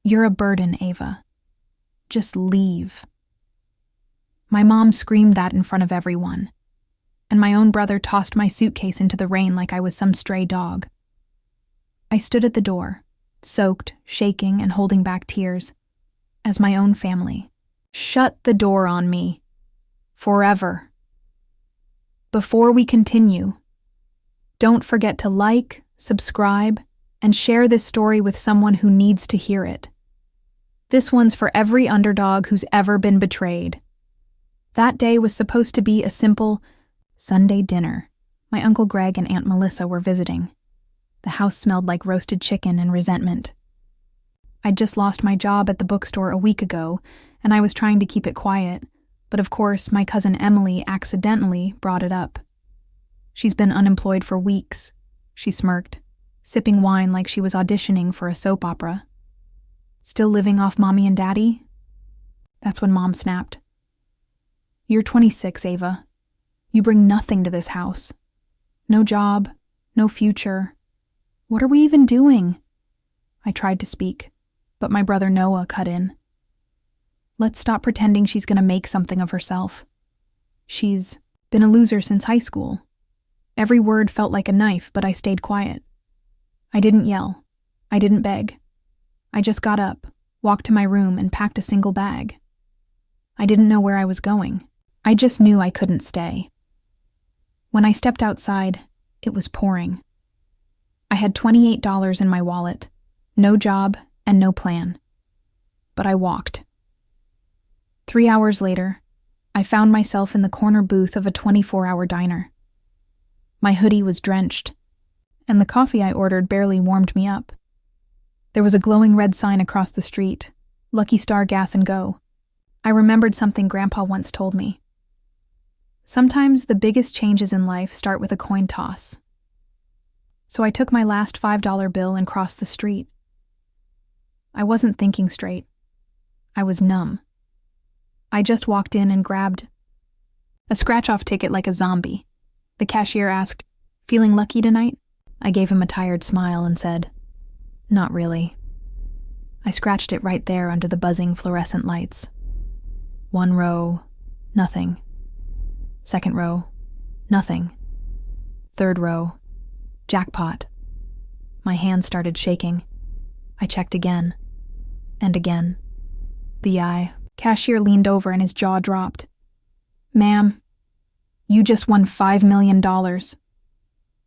You're a burden, Ava. Just leave. My mom screamed that in front of everyone, and my own brother tossed my suitcase into the rain like I was some stray dog. I stood at the door, soaked, shaking, and holding back tears, as my own family shut the door on me. Forever. Before we continue, don't forget to like, subscribe, and share this story with someone who needs to hear it. This one's for every underdog who's ever been betrayed. That day was supposed to be a simple Sunday dinner. My Uncle Greg and Aunt Melissa were visiting. The house smelled like roasted chicken and resentment. I'd just lost my job at the bookstore a week ago, and I was trying to keep it quiet, but of course my cousin Emily accidentally brought it up. She's been unemployed for weeks, she smirked, sipping wine like she was auditioning for a soap opera. Still living off Mommy and Daddy? That's when Mom snapped. You're 26, Ava. You bring nothing to this house. No job, no future. What are we even doing? I tried to speak, but my brother Noah cut in. Let's stop pretending she's going to make something of herself. She's been a loser since high school. Every word felt like a knife, but I stayed quiet. I didn't yell. I didn't beg. I just got up, walked to my room, and packed a single bag. I didn't know where I was going. I just knew I couldn't stay. When I stepped outside, it was pouring. I had $28 in my wallet, no job, and no plan. But I walked. 3 hours later, I found myself in the corner booth of a 24-hour diner. My hoodie was drenched, and the coffee I ordered barely warmed me up. There was a glowing red sign across the street, Lucky Star Gas and Go. I remembered something Grandpa once told me. Sometimes the biggest changes in life start with a coin toss. So I took my last $5 bill and crossed the street. I wasn't thinking straight. I was numb. I just walked in and grabbed a scratch-off ticket like a zombie. The cashier asked, "Feeling lucky tonight?" I gave him a tired smile and said, "Not really." I scratched it right there under the buzzing fluorescent lights. 1 row, nothing. 2nd row, nothing. 3rd row, jackpot. My hands started shaking. I checked again, and again. The cashier leaned over and his jaw dropped. "Ma'am, you just won $5 million.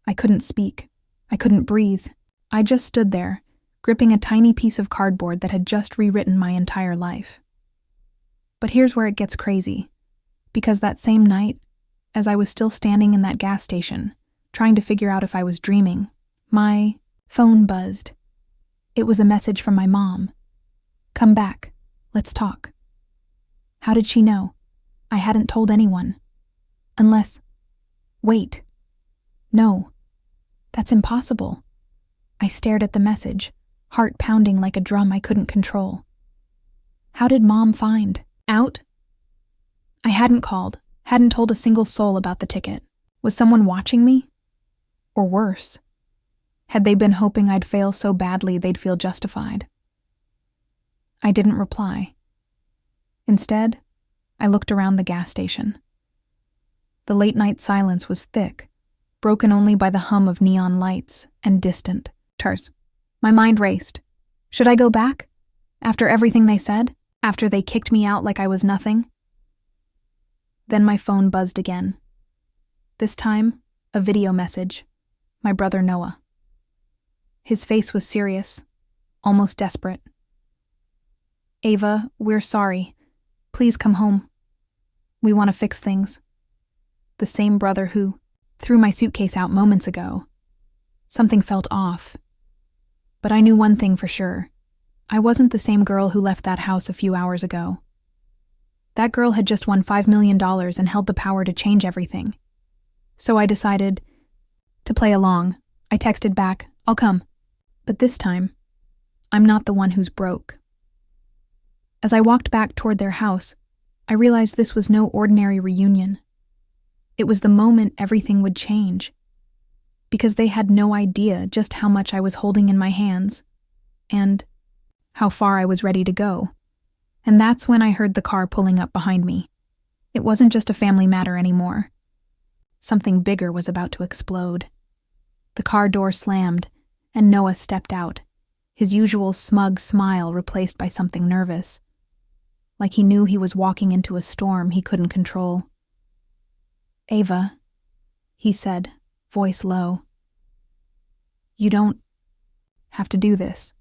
I couldn't speak. I couldn't breathe. I just stood there, gripping a tiny piece of cardboard that had just rewritten my entire life. But here's where it gets crazy, because that same night, as I was still standing in that gas station, trying to figure out if I was dreaming, my phone buzzed. It was a message from my mom. "Come back. Let's talk." How did she know? I hadn't told anyone. Unless... Wait. No. That's impossible. I stared at the message, heart pounding like a drum I couldn't control. How did Mom find out? I hadn't called, hadn't told a single soul about the ticket. Was someone watching me? Or worse, had they been hoping I'd fail so badly they'd feel justified? I didn't reply. Instead, I looked around the gas station. The late-night silence was thick, broken only by the hum of neon lights and distant cars. My mind raced. Should I go back? After everything they said? After they kicked me out like I was nothing? Then my phone buzzed again. This time, a video message. My brother Noah. His face was serious, almost desperate. "Ava, we're sorry. Please come home. We want to fix things." The same brother who threw my suitcase out moments ago. Something felt off. But I knew one thing for sure. I wasn't the same girl who left that house a few hours ago. That girl had just won $5 million and held the power to change everything. So I decided to play along. I texted back, "I'll come." But this time, I'm not the one who's broke. As I walked back toward their house, I realized this was no ordinary reunion. It was the moment everything would change. Because they had no idea just how much I was holding in my hands, and how far I was ready to go. And that's when I heard the car pulling up behind me. It wasn't just a family matter anymore. Something bigger was about to explode. The car door slammed, and Noah stepped out, his usual smug smile replaced by something nervous, like he knew he was walking into a storm he couldn't control. "Ava," he said, voice low. "You don't have to do this.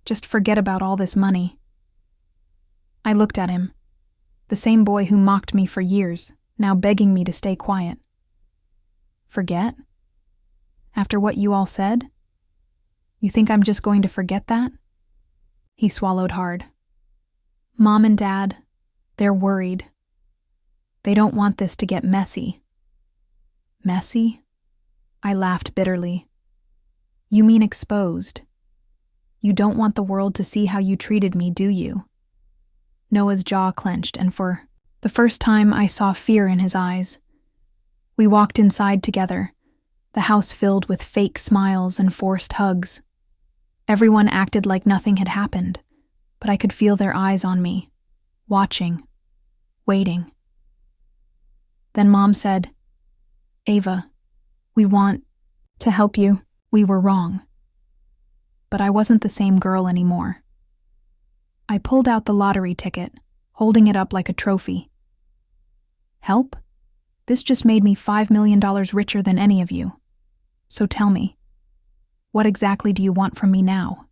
Just forget about all this money." I looked at him, the same boy who mocked me for years, now begging me to stay quiet. Forget? After what you all said? You think I'm just going to forget that? He swallowed hard. Mom and Dad, they're worried. They don't want this to get messy. Messy? I laughed bitterly. You mean exposed. You don't want the world to see how you treated me, do you? Noah's jaw clenched, and for the first time I saw fear in his eyes. We walked inside together, the house filled with fake smiles and forced hugs. Everyone acted like nothing had happened, but I could feel their eyes on me, watching, waiting. Then Mom said, "Ava, we want to help you. We were wrong." But I wasn't the same girl anymore. I pulled out the lottery ticket, holding it up like a trophy. Help? This just made me $5 million richer than any of you. So tell me, what exactly do you want from me now?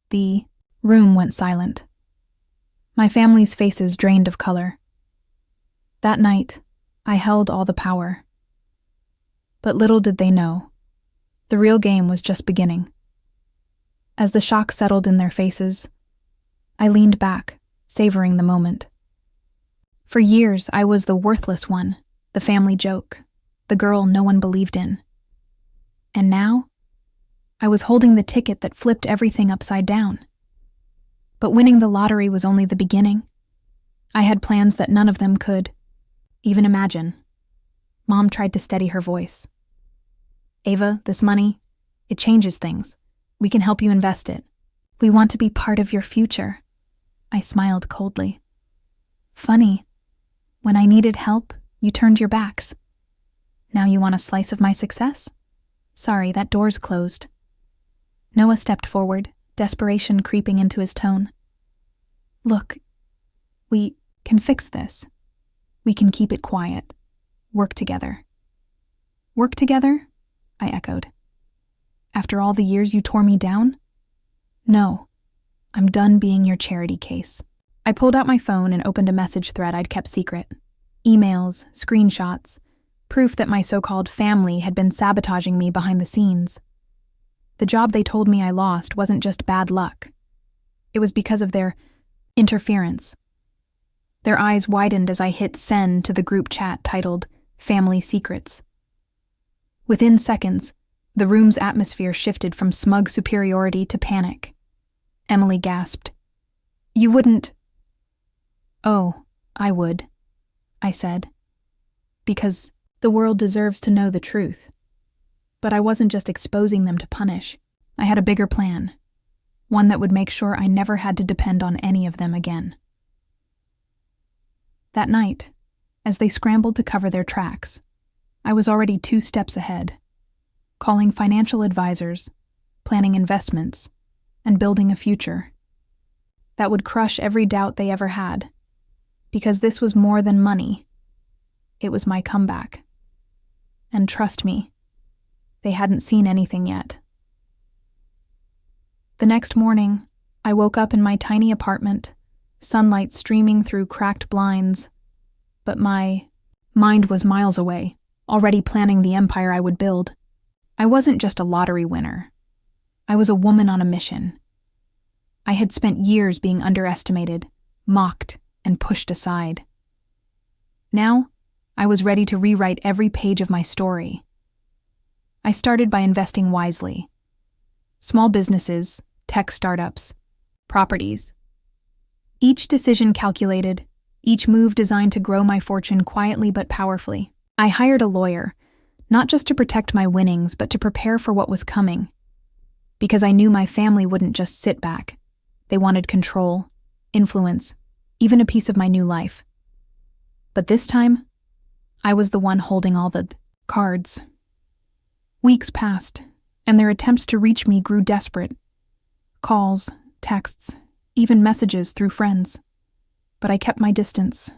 The room went silent. My family's faces drained of color. That night, I held all the power. But little did they know, the real game was just beginning. As the shock settled in their faces, I leaned back, savoring the moment. For years, I was the worthless one, the family joke, the girl no one believed in. And now, I was holding the ticket that flipped everything upside down. But winning the lottery was only the beginning. I had plans that none of them could even imagine. Mom tried to steady her voice. "Ava, this money, it changes things. We can help you invest it. We want to be part of your future." I smiled coldly. "Funny. When I needed help, you turned your backs. Now you want a slice of my success? Sorry, that door's closed." Noah stepped forward, desperation creeping into his tone. "Look, we can fix this. We can keep it quiet. Work together." "Work together?" I echoed. "After all the years you tore me down? No. I'm done being your charity case." I pulled out my phone and opened a message thread I'd kept secret. Emails, screenshots, proof that my so-called family had been sabotaging me behind the scenes. The job they told me I lost wasn't just bad luck. It was because of their interference. Their eyes widened as I hit send to the group chat titled Family Secrets. Within seconds, the room's atmosphere shifted from smug superiority to panic. Emily gasped. "You wouldn't—" "Oh, I would," I said. "Because the world deserves to know the truth." But I wasn't just exposing them to punish. I had a bigger plan, one that would make sure I never had to depend on any of them again. That night, as they scrambled to cover their tracks, I was already 2 steps ahead, calling financial advisors, planning investments, and building a future that would crush every doubt they ever had, because this was more than money. It was my comeback. And trust me, they hadn't seen anything yet. The next morning, I woke up in my tiny apartment, sunlight streaming through cracked blinds, but my mind was miles away, already planning the empire I would build. I wasn't just a lottery winner. I was a woman on a mission. I had spent years being underestimated, mocked, and pushed aside. Now, I was ready to rewrite every page of my story. I started by investing wisely. Small businesses, tech startups, properties. Each decision calculated, each move designed to grow my fortune quietly but powerfully. I hired a lawyer, not just to protect my winnings, but to prepare for what was coming. Because I knew my family wouldn't just sit back. They wanted control, influence, even a piece of my new life. But this time, I was the one holding all the cards. Weeks passed, and their attempts to reach me grew desperate. Calls, texts, even messages through friends. But I kept my distance,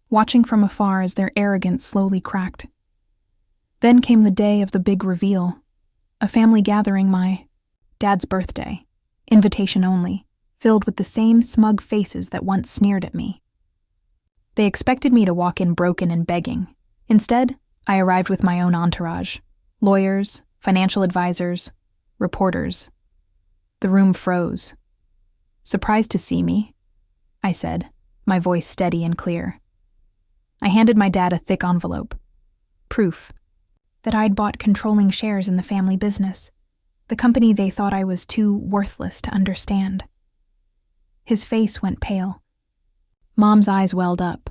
watching from afar as their arrogance slowly cracked. Then came the day of the big reveal, a family gathering, my dad's birthday, invitation only, filled with the same smug faces that once sneered at me. They expected me to walk in broken and begging. Instead, I arrived with my own entourage, lawyers, financial advisors, reporters. The room froze. "Surprised to see me?" I said, my voice steady and clear. I handed my dad a thick envelope. Proof that I'd bought controlling shares in the family business, the company they thought I was too worthless to understand. His face went pale. Mom's eyes welled up,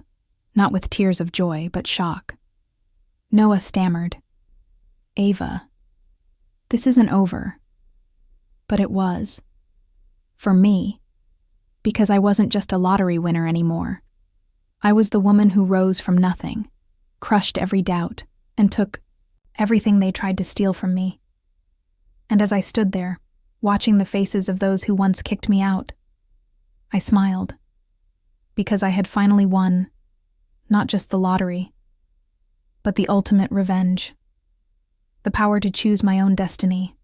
not with tears of joy, but shock. Noah stammered, "Ava, this isn't over." But it was. For me. Because I wasn't just a lottery winner anymore. I was the woman who rose from nothing, crushed every doubt, and took everything they tried to steal from me. And as I stood there, watching the faces of those who once kicked me out, I smiled. Because I had finally won, not just the lottery, but the ultimate revenge. The power to choose my own destiny,